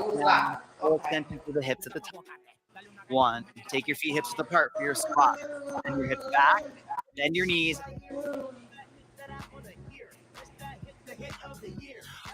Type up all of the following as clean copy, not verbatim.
And full extension through the hips at the top. 1. Take your feet hips width apart for your squat. Send your hips back. Bend your knees.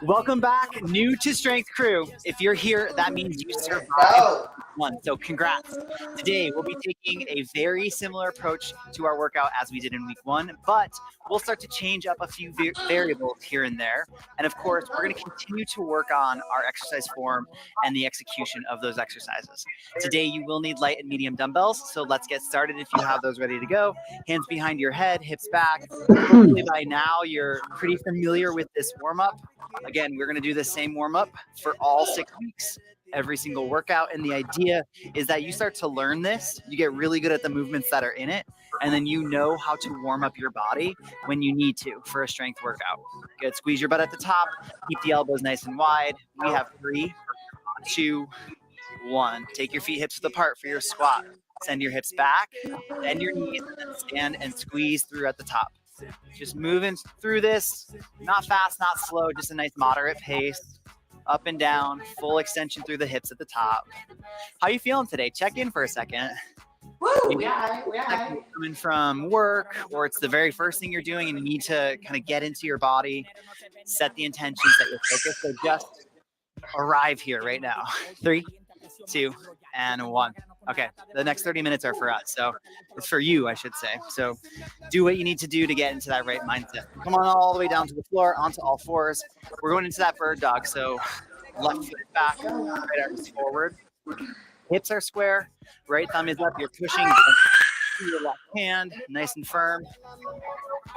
Welcome back, new to Strength Crew. If you're here, that means you survived one. So congrats. Today, we'll be taking a very similar approach to our workout as we did in week 1, but we'll start to change up a few variables here and there. And of course, we're going to continue to work on our exercise form and the execution of those exercises. Today, you will need light and medium dumbbells. So let's get started if you have those ready to go. Hands behind your head, hips back. Hopefully by now, you're pretty familiar with this warm-up. Again, we're going to do the same warm-up for all 6 weeks, every single workout. And the idea is that you start to learn this, you get really good at the movements that are in it, and then you know how to warm up your body when you need to for a strength workout. Good. Squeeze your butt at the top. Keep the elbows nice and wide. We have 3, 2, 1. Take your feet hips width apart for your squat. Send your hips back, bend your knees, and stand and squeeze through at the top. Just moving through this, not fast, not slow, just a nice moderate pace, up and down, full extension through the hips at the top. How are you feeling today? Check in for a second. Woo, yeah. Coming from work, or it's the very first thing you're doing and you need to kind of get into your body, set the intention, set your focus. So just arrive here right now. 3, 2, and 1. Okay, the next 30 minutes are for us. So it's for you, I should say. So do what you need to do to get into that right mindset. Come on all the way down to the floor, onto all fours. We're going into that bird dog. So left foot back, right arms forward. Hips are square, right thumb is up. You're pushing your left hand, nice and firm.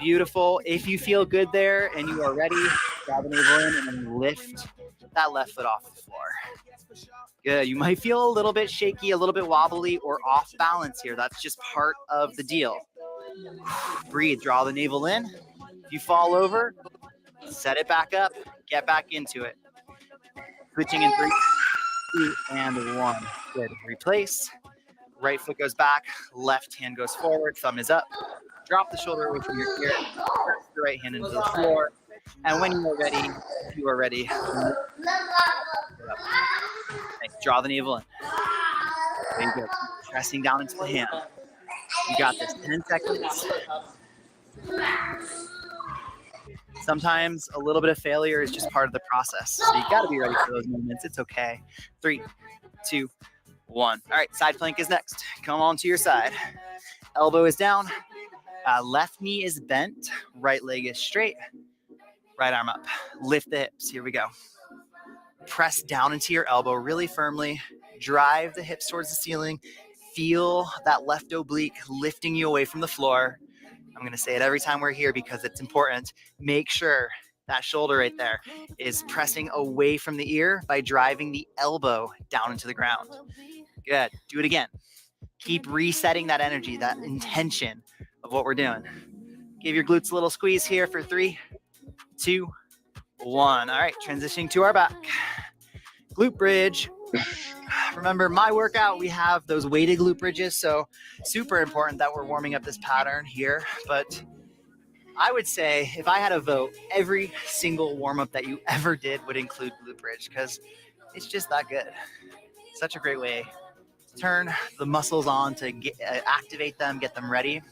Beautiful. If you feel good there and you are ready, grab the navel in and then lift that left foot off the floor. Good. You might feel a little bit shaky, a little bit wobbly, or off balance here. That's just part of the deal. Breathe. Draw the navel in. If you fall over, set it back up. Get back into it. Switching in 3, 2, and 1. Good. Replace. Right foot goes back. Left hand goes forward. Thumb is up. Drop the shoulder away from your ear. Press the right hand into the floor. And when you are ready. Nice. Draw the navel in. There you go. Pressing down into the hand. You got this. 10 seconds. Sometimes a little bit of failure is just part of the process. So you got to be ready for those moments. It's okay. 3, 2, 1. All right. Side plank is next. Come on to your side. Elbow is down. Left knee is bent. Right leg is straight. Right arm up. Lift the hips. Here we go. Press down into your elbow really firmly. Drive the hips towards the ceiling. Feel that left oblique lifting you away from the floor. I'm going to say it every time we're here because it's important. Make sure that shoulder right there is pressing away from the ear by driving the elbow down into the ground. Good. Do it again. Keep resetting that energy, that intention of what we're doing. Give your glutes a little squeeze here for 3, 2, 1. All right, transitioning to our back. Glute bridge. Remember, my workout, we have those weighted glute bridges, so super important that we're warming up this pattern here. But I would say if I had a vote, every single warm-up that you ever did would include glute bridge because it's just that good. Such a great way to turn the muscles on, to activate them, get them ready.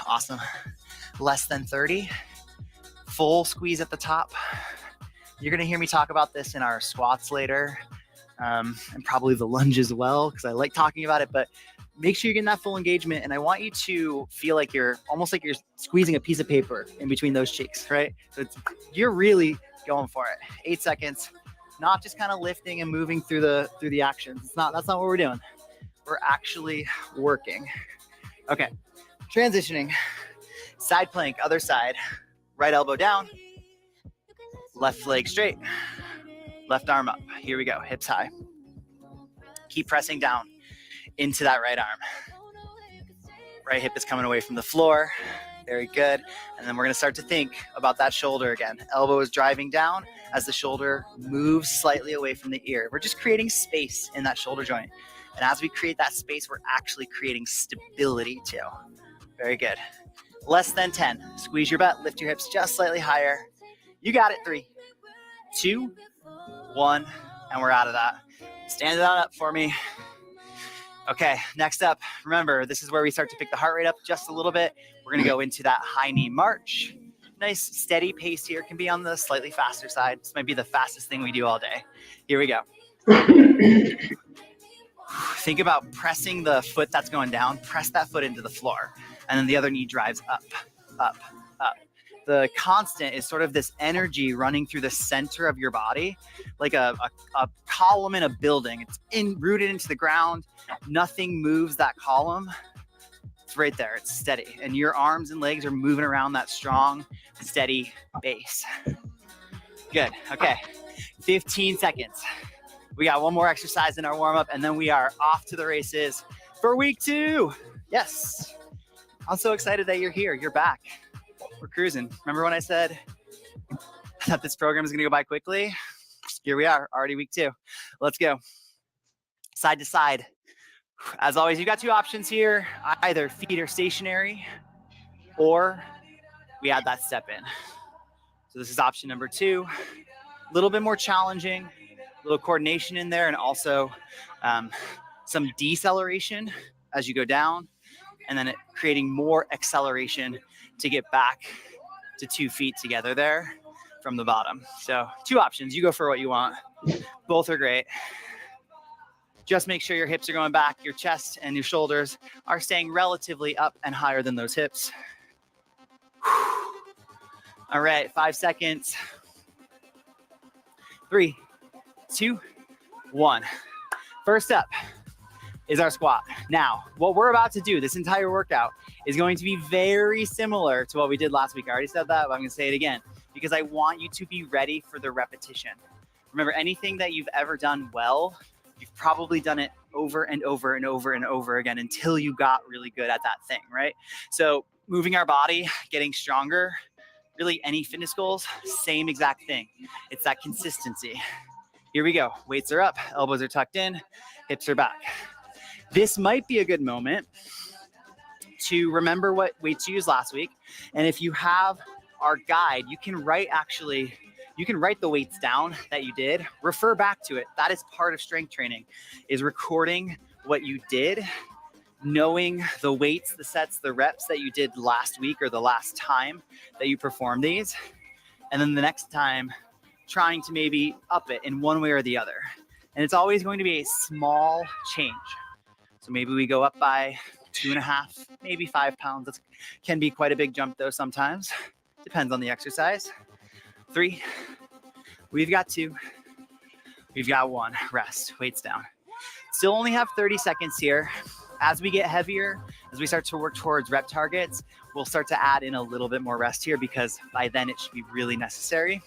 Awesome. Less than 30. Full squeeze at the top. You're going to hear me talk about this in our squats later, and probably the lunge as well, because I like talking about it, but make sure you're getting that full engagement. And I want you to feel like you're almost like you're squeezing a piece of paper in between those cheeks, right? So you're really going for it. 8 seconds, not just kind of lifting and moving through the actions. That's not what we're doing. We're actually working. Okay. Transitioning. Side plank, other side. Right elbow down. Left leg straight. Left arm up. Here we go. Hips high. Keep pressing down into that right arm. Right hip is coming away from the floor. Very good. And then we're going to start to think about that shoulder again. Elbow is driving down as the shoulder moves slightly away from the ear. We're just creating space in that shoulder joint. And as we create that space, we're actually creating stability too. Very good. Less than 10. Squeeze your butt. Lift your hips just slightly higher. You got it. 3, 2, 1, and we're out of that. Stand it on up for me. Okay, next up, remember, this is where we start to pick the heart rate up just a little bit. We're gonna go into that high knee march. Nice steady pace here, can be on the slightly faster side. This might be the fastest thing we do all day. Here we go. Think about pressing the foot that's going down, press that foot into the floor, and then the other knee drives up, up, up. The constant is sort of this energy running through the center of your body, like a column in a building. It's rooted into the ground. Nothing moves that column. It's right there. It's steady. And your arms and legs are moving around that strong, steady base. Good. Okay. 15 seconds. We got one more exercise in our warm-up, and then we are off to the races for week 2. Yes. I'm so excited that you're here. You're back. We're cruising. Remember when I said that this program is going to go by quickly? Here we are, already week 2. Let's go. Side to side. As always, you got 2 options here. Either feet are stationary, or we add that step in. So this is option number 2. A little bit more challenging, a little coordination in there, and also some deceleration as you go down, and then creating more acceleration to get back to 2 feet together there from the bottom. So 2 options. You go for what you want. Both are great. Just make sure your hips are going back, your chest and your shoulders are staying relatively up and higher than those hips. All right, 5 seconds. 3, 2, 1. First up is our squat. Now, what we're about to do, this entire workout, is going to be very similar to what we did last week. I already said that, but I'm gonna say it again because I want you to be ready for the repetition. Remember, anything that you've ever done well, you've probably done it over and over and over and over again until you got really good at that thing, right? So moving our body, getting stronger, really any fitness goals, same exact thing. It's that consistency. Here we go. Weights are up, elbows are tucked in, hips are back. This might be a good moment to remember what weights you used last week. And if you have our guide, you can write the weights down that you did, refer back to it. That is part of strength training, is recording what you did, knowing the weights, the sets, the reps that you did last week or the last time that you performed these. And then the next time, trying to maybe up it in one way or the other. And it's always going to be a small change. So maybe we go up by 2.5, maybe 5 pounds. That can be quite a big jump though sometimes. Depends on the exercise. 3, we've got 2, we've got 1, rest, weights down. Still only have 30 seconds here. As we get heavier, as we start to work towards rep targets, we'll start to add in a little bit more rest here because by then it should be really necessary.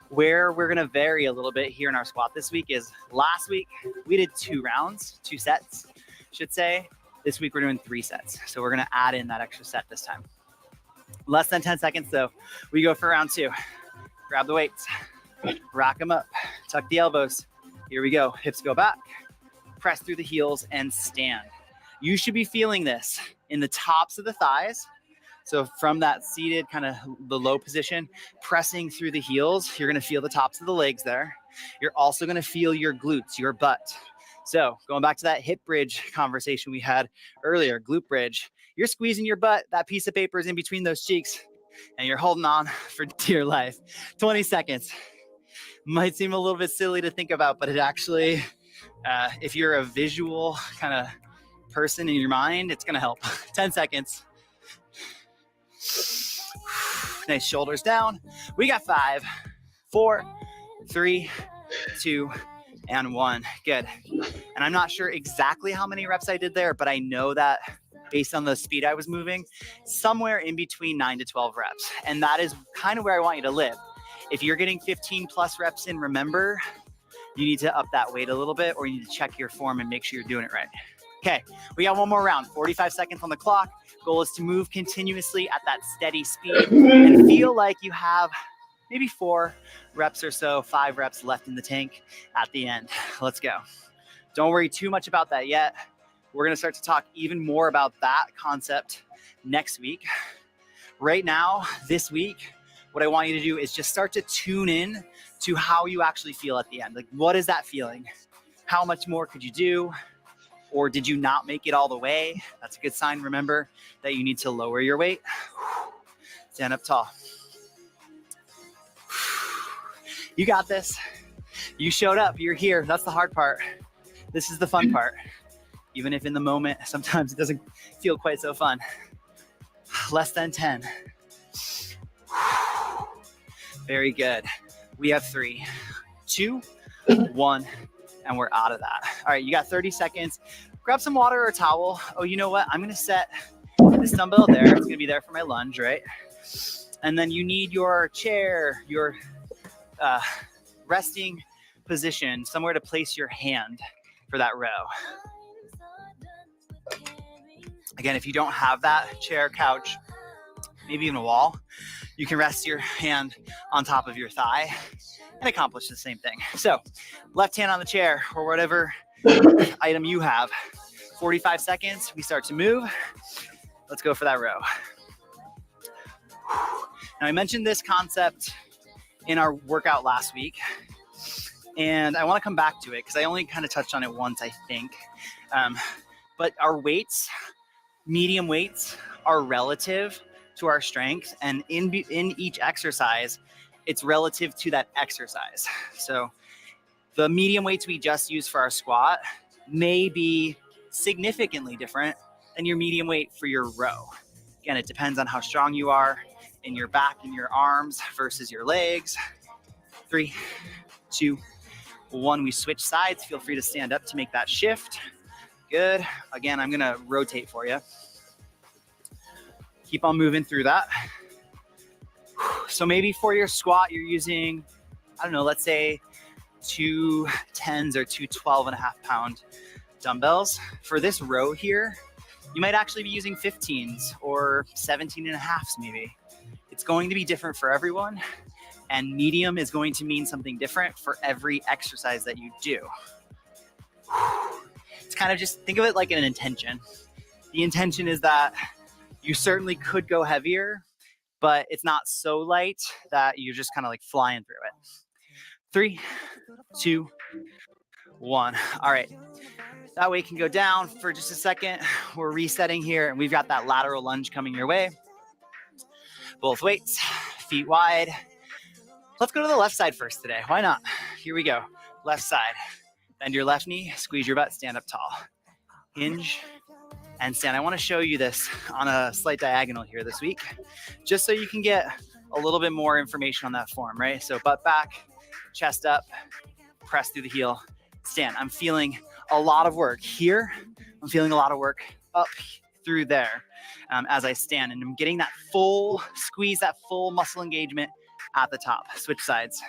Where we're gonna vary a little bit here in our squat this week is last week, we did 2 rounds, 2 sets, should say. This week we're doing 3 sets. So we're gonna add in that extra set this time. Less than 10 seconds though, we go for round 2. Grab the weights, rack them up, tuck the elbows. Here we go, hips go back, press through the heels and stand. You should be feeling this in the tops of the thighs. So from that seated kind of the low position, pressing through the heels, you're gonna feel the tops of the legs there. You're also gonna feel your glutes, your butt. So going back to that hip bridge conversation we had earlier, glute bridge, you're squeezing your butt, that piece of paper is in between those cheeks, and you're holding on for dear life. 20 seconds. Might seem a little bit silly to think about, but it actually, if you're a visual kind of person in your mind, it's gonna help. 10 seconds. Nice, shoulders down. We got 5, 4, 3, 2, and 1. Good. And I'm not sure exactly how many reps I did there, but I know that based on the speed I was moving, somewhere in between 9 to 12 reps. And that is kind of where I want you to live. If you're getting 15 plus reps in, remember, you need to up that weight a little bit, or you need to check your form and make sure you're doing it right. Okay, we got one more round, 45 seconds on the clock. Goal is to move continuously at that steady speed and feel like you have maybe 4 reps or so, 5 reps left in the tank at the end. Let's go. Don't worry too much about that yet. We're gonna start to talk even more about that concept next week. Right now, this week, what I want you to do is just start to tune in to how you actually feel at the end. Like, what is that feeling? How much more could you do? Or did you not make it all the way? That's a good sign. Remember that you need to lower your weight. Stand up tall. You got this. You showed up. You're here. That's the hard part. This is the fun part. Even if in the moment, sometimes it doesn't feel quite so fun. Less than 10. Very good. We have 3, 2, 1, and we're out of that. All right, you got 30 seconds. Grab some water or a towel. Oh, you know what? I'm gonna set this dumbbell there. It's gonna be there for my lunge, right? And then you need your chair, your resting position, somewhere to place your hand for that row. Again, if you don't have that chair, couch, maybe even a wall, you can rest your hand on top of your thigh and accomplish the same thing. So left hand on the chair or whatever item you have. 45 seconds, we start to move. Let's go for that row. Now I mentioned this concept in our workout last week, and I want to come back to it because I only kind of touched on it once, I think. But our weights, medium weights, are relative to our strength, and in each exercise, it's relative to that exercise. So the medium weights we just use for our squat may be significantly different than your medium weight for your row. Again, it depends on how strong you are in your back and your arms versus your legs. 3, 2, 1. We switch sides. Feel free to stand up to make that shift. Good. Again, I'm gonna rotate for you. Keep on moving through that. So maybe for your squat, you're using, I don't know, let's say 2 10s or 2 12.5-pound dumbbells. For this row here, you might actually be using 15s or 17.5s maybe. It's going to be different for everyone, and medium is going to mean something different for every exercise that you do. It's kind of just think of it like an intention. The intention is that you certainly could go heavier, but it's not so light that you're just kind of like flying through it. 3, 2, 1. All right. That weight can go down for just a second. We're resetting here, and we've got that lateral lunge coming your way. Both weights, feet wide. Let's go to the left side first today. Why not? Here we go. Left side. Bend your left knee, squeeze your butt, stand up tall. Hinge and stand. I want to show you this on a slight diagonal here this week, just so you can get a little bit more information on that form, right? So butt back, chest up, press through the heel, stand. I'm feeling a lot of work here. I'm feeling a lot of work up through there as I stand, and I'm getting that full squeeze, that full muscle engagement at the top. Switch sides.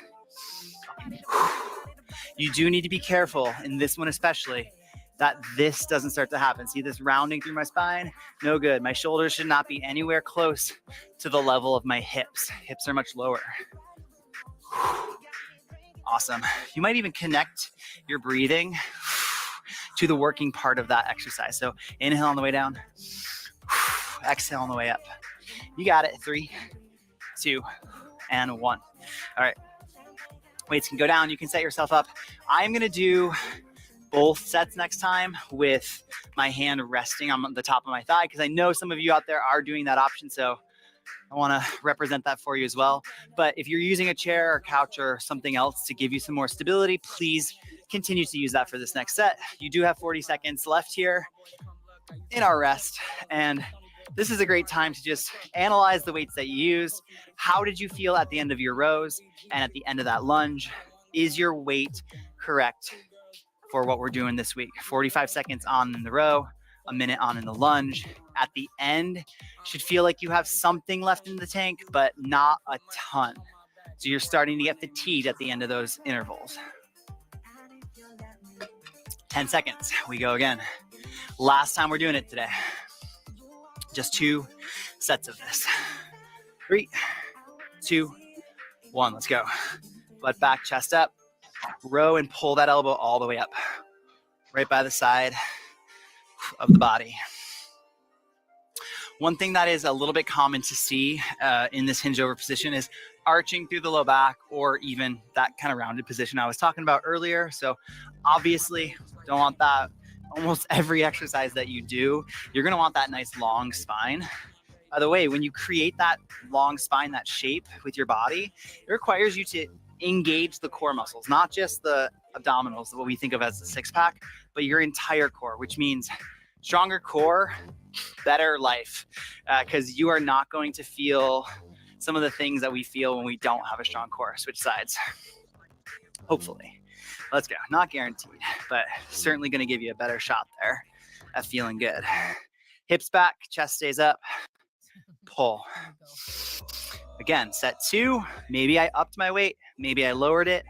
You do need to be careful in this one especially that this doesn't start to happen. See this rounding through my spine? No good. My shoulders should not be anywhere close to the level of my hips. Hips are much lower. Awesome. You might even connect your breathing to the working part of that exercise. So inhale on the way down, exhale on the way up. You got it. 3, 2, and 1. All right. Weights can go down. You can set yourself up. I'm going to do both sets next time with my hand resting on the top of my thigh, because I know some of you out there are doing that option. So I want to represent that for you as well. But if you're using a chair or couch or something else to give you some more stability, please continue to use that for this next set. You do have 40 seconds left here in our rest. And this is a great time to just analyze the weights that you use. How did you feel at the end of your rows and at the end of that lunge? Is your weight correct for what we're doing this week? 45 seconds on in the row, a minute on in the lunge. At the end, should feel like you have something left in the tank, but not a ton. So you're starting to get fatigued at the end of those intervals. 10 seconds, we go again. Last time we're doing it today. Just 2 sets of this. 3, 2, 1, let's go. Butt back, chest up. Row and pull that elbow all the way up. Right by the side of the body. One thing that is a little bit common to see in this hinge over position is arching through the low back, or even that kind of rounded position I was talking about earlier. So obviously don't want that. Almost every exercise that you do, you're going to want that nice long spine. By the way, when you create that long spine, that shape with your body, it requires you to engage the core muscles, not just the abdominals, what we think of as the six pack, but your entire core, which means stronger core, better life, because you are not going to feel some of the things that we feel when we don't have a strong core. Switch sides. Hopefully. Let's go. Not guaranteed, but certainly going to give you a better shot there at feeling good. Hips back, chest stays up. Pull. Again, set 2. Maybe I upped my weight. Maybe I lowered it.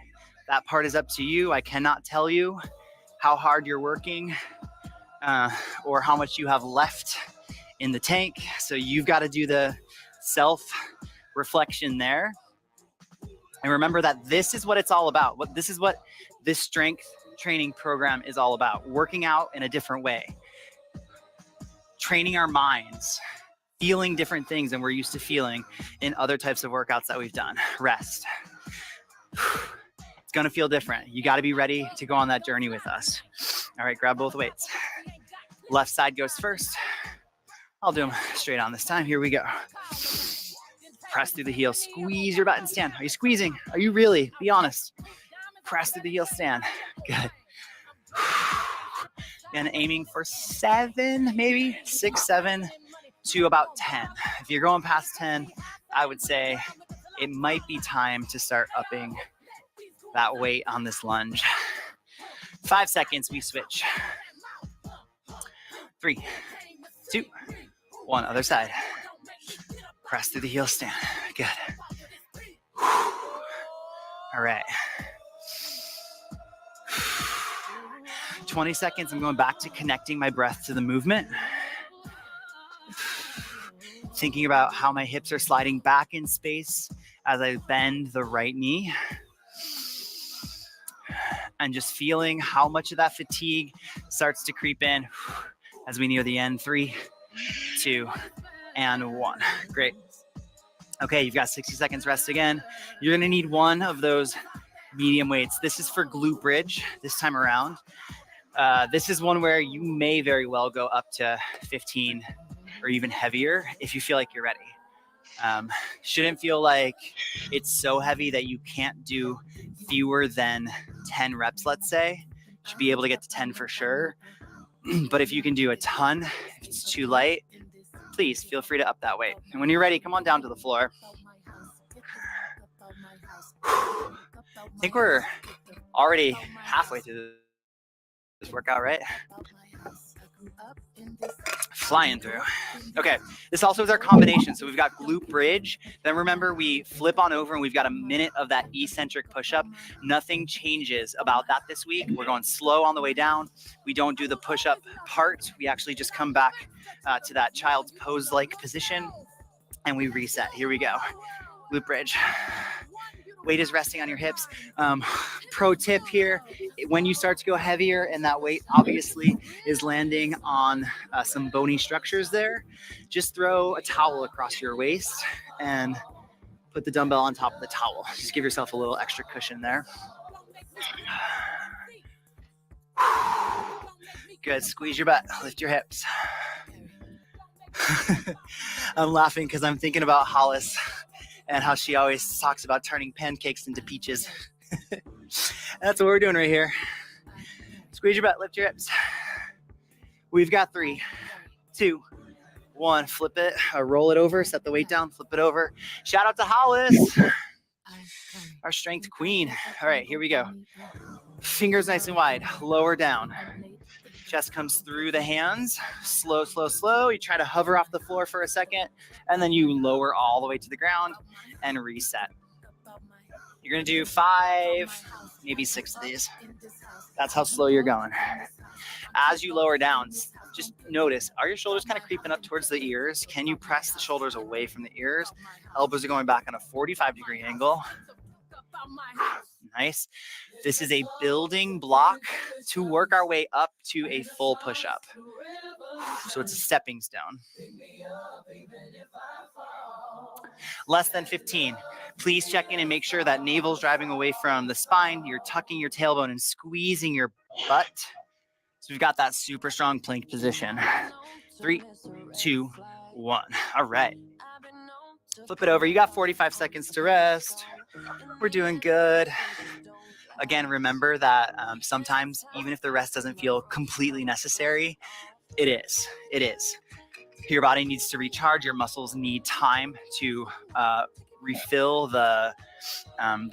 That part is up to you. I cannot tell you how hard you're working or how much you have left in the tank. So you've got to do the self-reflection there. And remember that this is what it's all about. This is what this strength training program is all about. Working out in a different way. Training our minds. Feeling different things than we're used to feeling in other types of workouts that we've done. Rest. It's gonna feel different. You gotta be ready to go on that journey with us. All right, grab both weights. Left side goes first. I'll do them straight on this time. Here we go. Press through the heel, squeeze your butt and stand. Are you squeezing? Are you really? Be honest. Press through the heel, stand. Good. And aiming for 7, maybe 6, 7, to about 10. If you're going past 10, I would say it might be time to start upping that weight on this lunge. 5 seconds, we switch. 3, 2, 1, other side. Press through the heel, stand. Good. All right. 20 seconds, I'm going back to connecting my breath to the movement. Thinking about how my hips are sliding back in space as I bend the right knee. And just feeling how much of that fatigue starts to creep in as we near the end. 3, 2, and 1. Great. Okay, you've got 60 seconds rest again. You're gonna need one of those medium weights. This is for glute bridge this time around. This is one where you may very well go up to 15 or even heavier if you feel like you're ready. Shouldn't feel like it's so heavy that you can't do fewer than 10 reps, let's say. Should be able to get to 10 for sure. But if you can do a ton, if it's too light, please feel free to up that weight. And when you're ready, come on down to the floor. I think we're already halfway through this workout, right? Flying through. Okay, this also is our combination. So we've got glute bridge. Then remember, we flip on over and we've got a minute of that eccentric push-up. Nothing changes about that this week. We're going slow on the way down. We don't do the push-up part. We actually just come back to that child's pose-like position and we reset. Here we go. Glute bridge. Weight is resting on your hips. Pro tip here, when you start to go heavier and that weight obviously is landing on some bony structures there, just throw a towel across your waist and put the dumbbell on top of the towel. Just give yourself a little extra cushion there. Good, squeeze your butt, lift your hips. I'm laughing because I'm thinking about Hollis and how she always talks about turning pancakes into peaches. That's what we're doing right here. Squeeze your butt, lift your hips. We've got 3, 2, 1. Flip it, roll it over, set the weight down, flip it over. Shout out to Hollis, our strength queen. All right, here we go. Fingers nice and wide, lower down. Chest comes through the hands, slow, slow, slow. You try to hover off the floor for a second, and then you lower all the way to the ground and reset. You're gonna do 5, maybe 6 of these. That's how slow you're going. As you lower down, just notice, are your shoulders kind of creeping up towards the ears? Can you press the shoulders away from the ears? Elbows are going back on a 45-degree angle. Nice. This is a building block to work our way up to a full push-up. So it's a stepping stone. Less than 15. Please check in and make sure that navel's driving away from the spine. You're tucking your tailbone and squeezing your butt. So we've got that super strong plank position. 3, 2, 1. All right. Flip it over. You got 45 seconds to rest. We're doing good. Again, remember that sometimes even if the rest doesn't feel completely necessary, it is. It is. Your body needs to recharge. Your muscles need time to refill the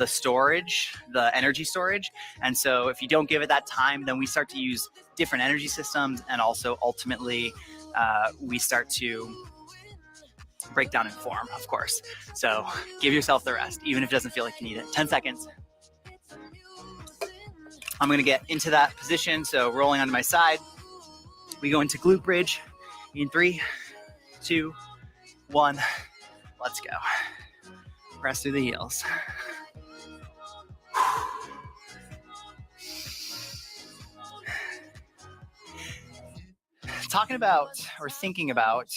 storage, the energy storage. And so if you don't give it that time, then we start to use different energy systems. And also ultimately, we start to break down in form, of course. So give yourself the rest, even if it doesn't feel like you need it. 10 seconds. I'm going to get into that position. So rolling onto my side, we go into glute bridge in 3, 2, 1. Let's go. Press through the heels. Talking about or thinking about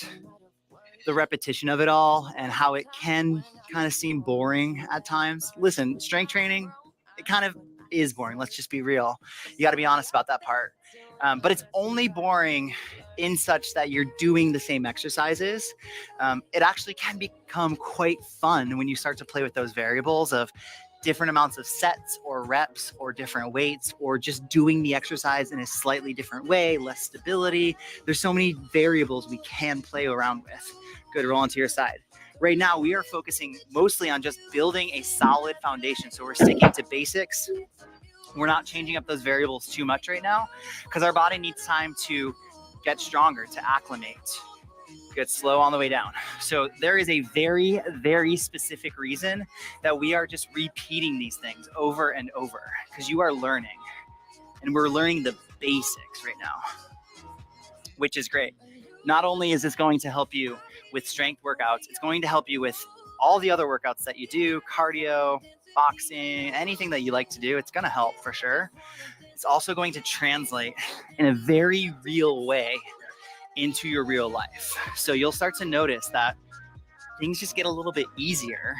the repetition of it all and how it can kind of seem boring at times. Listen, strength training, it kind of is boring. Let's just be real. You got to be honest about that part. But it's only boring in such that you're doing the same exercises. It actually can become quite fun when you start to play with those variables of different amounts of sets or reps or different weights, or just doing the exercise in a slightly different way, less stability. There's so many variables we can play around with. Good, roll onto your side. Right now, we are focusing mostly on just building a solid foundation. So we're sticking to basics. We're not changing up those variables too much right now because our body needs time to get stronger, to acclimate. Good, slow on the way down. So there is a very, very specific reason that we are just repeating these things over and over, because you are learning, and we're learning the basics right now, which is great. Not only is this going to help you with strength workouts, it's going to help you with all the other workouts that you do, cardio, boxing, anything that you like to do. It's going to help for sure. It's also going to translate in a very real way into your real life. So you'll start to notice that things just get a little bit easier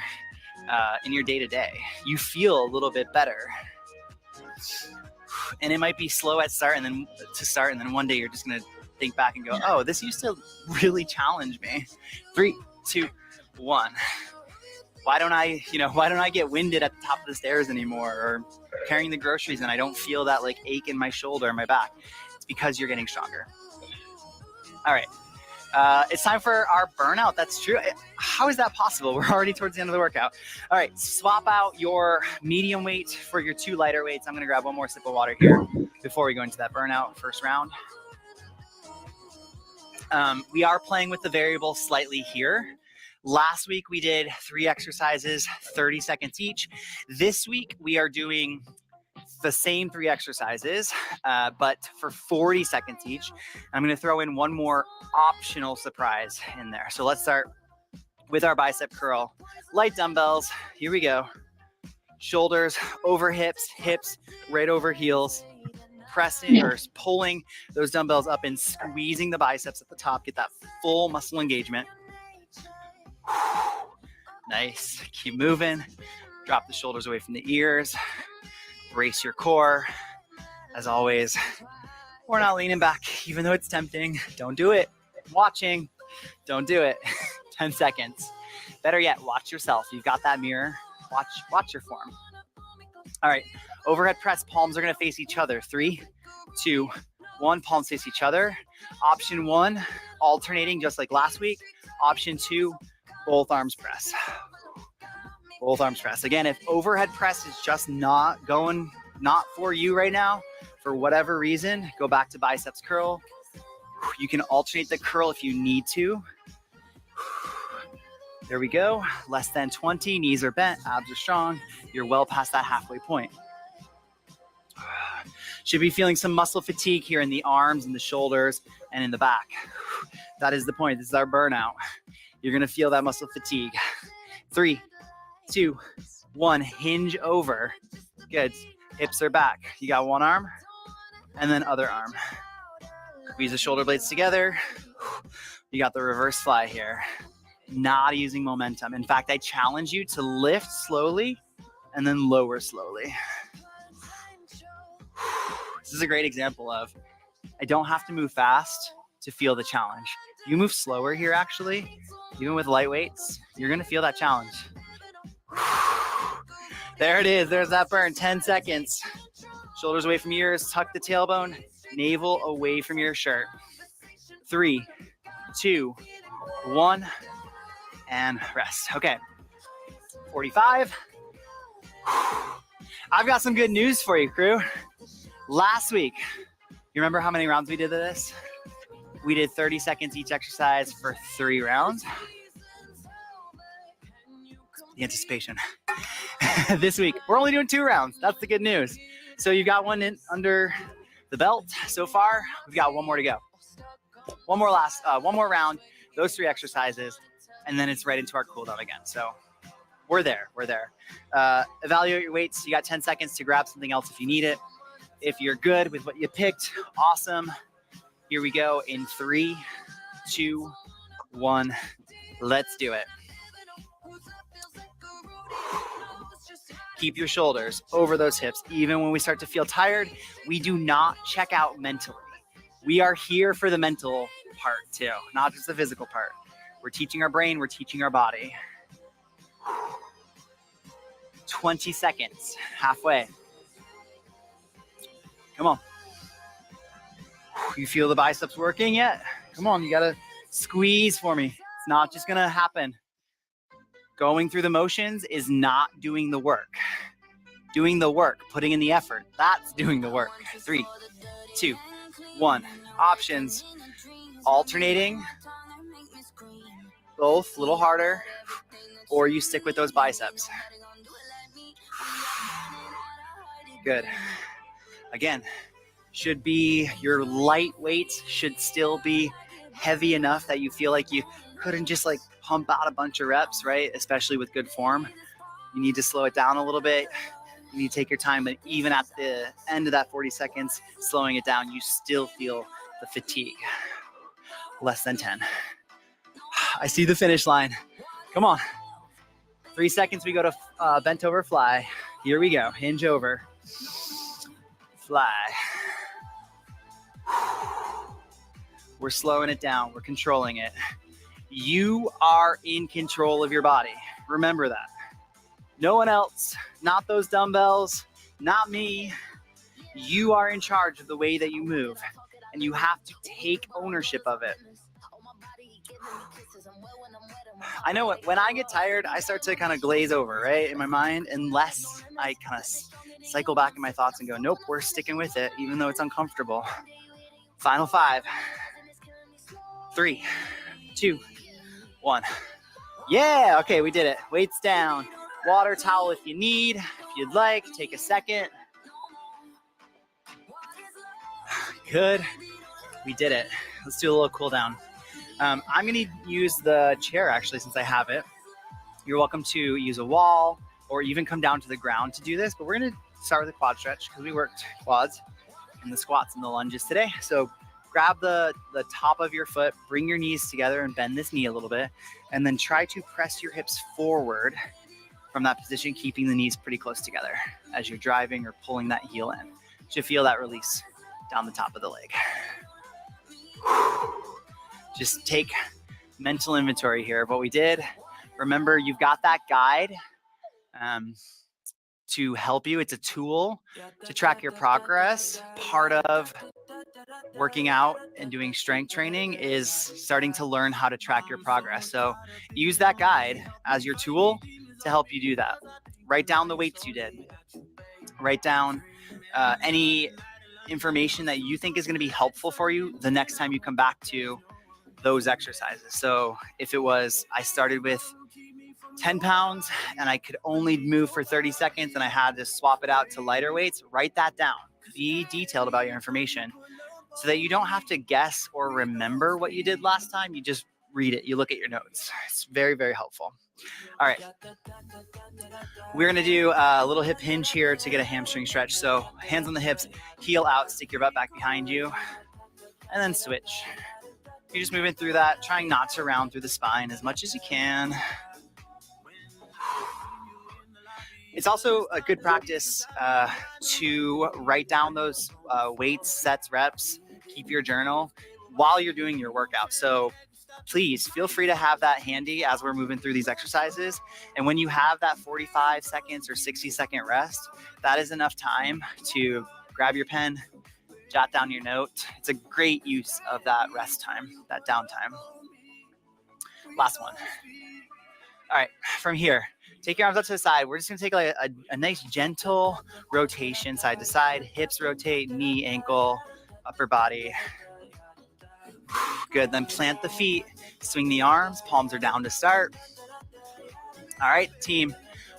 in your day-to-day. You feel a little bit better. And it might be slow at start and then one day you're just going to think back and go, oh, this used to really challenge me. 3, 2, 1. Why don't I get winded at the top of the stairs anymore, or carrying the groceries and I don't feel that like ache in my shoulder or my back? It's because you're getting stronger. All right. It's time for our burnout. That's true. How is that possible? We're already towards the end of the workout. All right. Swap out your medium weight for your 2 lighter weights. I'm going to grab one more sip of water here before we go into that burnout first round. We are playing with the variable slightly here. Last week we did 3 exercises, 30 seconds each. This week we are doing the same 3 exercises, but for 40 seconds each. I'm going to throw in one more optional surprise in there. So let's start with our bicep curl. Light dumbbells. Here we go. Shoulders over hips, hips right over heels. Pressing or pulling those dumbbells up and squeezing the biceps at the top. Get that full muscle engagement. Nice. Keep moving. Drop the shoulders away from the ears. Brace your core. As always, we're not leaning back, even though it's tempting. Don't do it. Watching. Don't do it. 10 seconds. Better yet, watch yourself. You've got that mirror. Watch your form. All right. Overhead press. Palms are going to face each other. 3, 2, 1. Palms face each other. Option 1, alternating just like last week. Option 2, both arms press. Both arms press. Again, if overhead press is just not for you right now, for whatever reason, go back to biceps curl. You can alternate the curl if you need to. There we go. Less than 20. Knees are bent. Abs are strong. You're well past that halfway point. Should be feeling some muscle fatigue here in the arms and the shoulders and in the back. That is the point. This is our burnout. You're going to feel that muscle fatigue. 3, 2, 1. Hinge over. Good. Hips are back. You got one arm and then other arm. Squeeze the shoulder blades together. You got the reverse fly here. Not using momentum. In fact, I challenge you to lift slowly and then lower slowly. This is a great example of I don't have to move fast to feel the challenge. You move slower here, actually, even with light weights, you're gonna feel that challenge. There it is, there's that burn, 10 seconds. Shoulders away from ears, tuck the tailbone, navel away from your shirt. 3, 2, 1, and rest. Okay, 45. I've got some good news for you, crew. Last week, you remember how many rounds we did of this? We did 30 seconds each exercise for 3 rounds. The anticipation. This week, we're only doing 2 rounds. That's the good news. So you got one in under the belt so far. We've got 1 more to go. One more round, those 3 exercises, and then it's right into our cool down again. So we're there. Evaluate your weights. You got 10 seconds to grab something else if you need it. If you're good with what you picked, awesome. Here we go in 3, 2, 1. Let's do it. Keep your shoulders over those hips. Even when we start to feel tired, we do not check out mentally. We are here for the mental part too, not just the physical part. We're teaching our brain, we're teaching our body. 20 seconds, halfway. Come on. You feel the biceps working yet? Come on, you gotta squeeze for me. It's not just gonna happen. Going through the motions is not doing the work. Doing the work, putting in the effort, that's doing the work. 3, 2, 1. Options. Alternating. Both, a little harder. Or you stick with those biceps. Good. Again, should be your light weight should still be heavy enough that you feel like you couldn't just like pump out a bunch of reps, right? Especially with good form. You need to slow it down a little bit. You need to take your time, but even at the end of that 40 seconds, slowing it down, you still feel the fatigue. Less than 10. I see the finish line. Come on. 3 seconds, we go to bent over fly. Here we go, hinge over. Fly. We're slowing it down, we're controlling it. You are in control of your body. Remember that. No one else, not those dumbbells, not me. You are in charge of the way that you move, and you have to take ownership of it. I know when I get tired, I start to kind of glaze over, right, in my mind, unless I kind of cycle back in my thoughts and go, nope, we're sticking with it, even though it's uncomfortable. Final 5, 3, 2, 1. Yeah, okay, we did it. Weights down. Water towel if you need, if you'd like, take a second. Good, we did it. Let's do a little cool down. I'm gonna use the chair actually since I have it. You're welcome to use a wall or even come down to the ground to do this, but we're gonna start with a quad stretch because we worked quads and the squats and the lunges today. So grab the top of your foot, bring your knees together and bend this knee a little bit, and then try to press your hips forward from that position, keeping the knees pretty close together as you're driving or pulling that heel in. You should feel that release down the top of the leg. Just take mental inventory here of what we did. Remember, you've got that guide to help you. It's a tool to track your progress. Part of working out and doing strength training is starting to learn how to track your progress. So use that guide as your tool to help you do that. Write down the weights you did. Write down any information that you think is going to be helpful for you the next time you come back to those exercises. So if it was, I started with 10 pounds and I could only move for 30 seconds and I had to swap it out to lighter weights, write that down. Be detailed about your information so that you don't have to guess or remember what you did last time. You just read it. You look at your notes. It's very, very helpful. All right. We're going to do a little hip hinge here to get a hamstring stretch. So hands on the hips, heel out, stick your butt back behind you. and then switch. You're just moving through that, trying not to round through the spine as much as you can. It's also a good practice to write down those weights, sets, reps, keep your journal while you're doing your workout. So please feel free to have that handy as we're moving through these exercises. And when you have that 45 seconds or 60-second rest, that is enough time to grab your pen, jot down your note. It's a great use of that rest time, that downtime. Last one. All right, from here, take your arms up to the side. We're just gonna take like a nice gentle rotation side to side. Hips rotate, knee, ankle, upper body. Good, then plant the feet, swing the arms, palms are down to start. All right, team,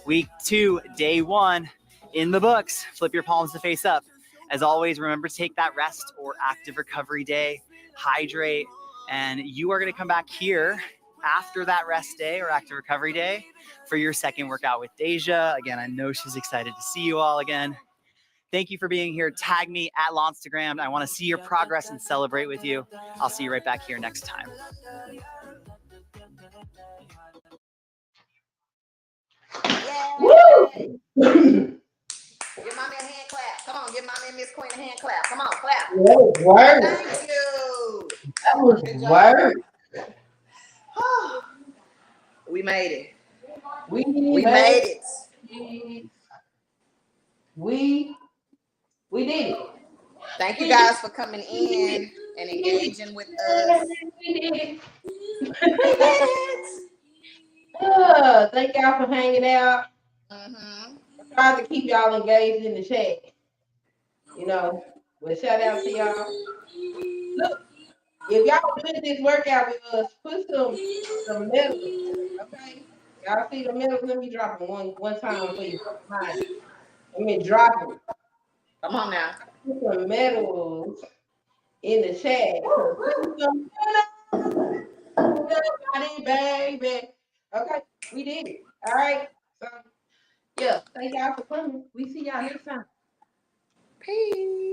week 2, day 1 in the books. Flip your palms to face up. As always, remember to take that rest or active recovery day, hydrate, and you are gonna come back here after that rest day or active recovery day for your second workout with Deja. Again, I know she's excited to see you all again. Thank you for being here. Tag me at Lonstagram. I want to see your progress and celebrate with you. I'll see you right back here next time. Woo! Give mommy a hand clap. Come on, give mommy and Miss Queen a hand clap. Come on, clap. That was Thank you. That was work. We made it. We made it. We did it. Thank you guys for coming in and engaging with us. We did it. Thank y'all for hanging out. Mm-hmm. Try to keep y'all engaged in the chat. You know, but shout out to y'all. Look, if y'all doing this workout with us, put some medals. Okay? Y'all see the medals? Let me drop them one time for you. Let me drop them. Come on now. Put some medals in the chat. Put some medals, baby. Okay, we did it. All right. So, yeah, thank y'all for coming. We see y'all next time. Peace.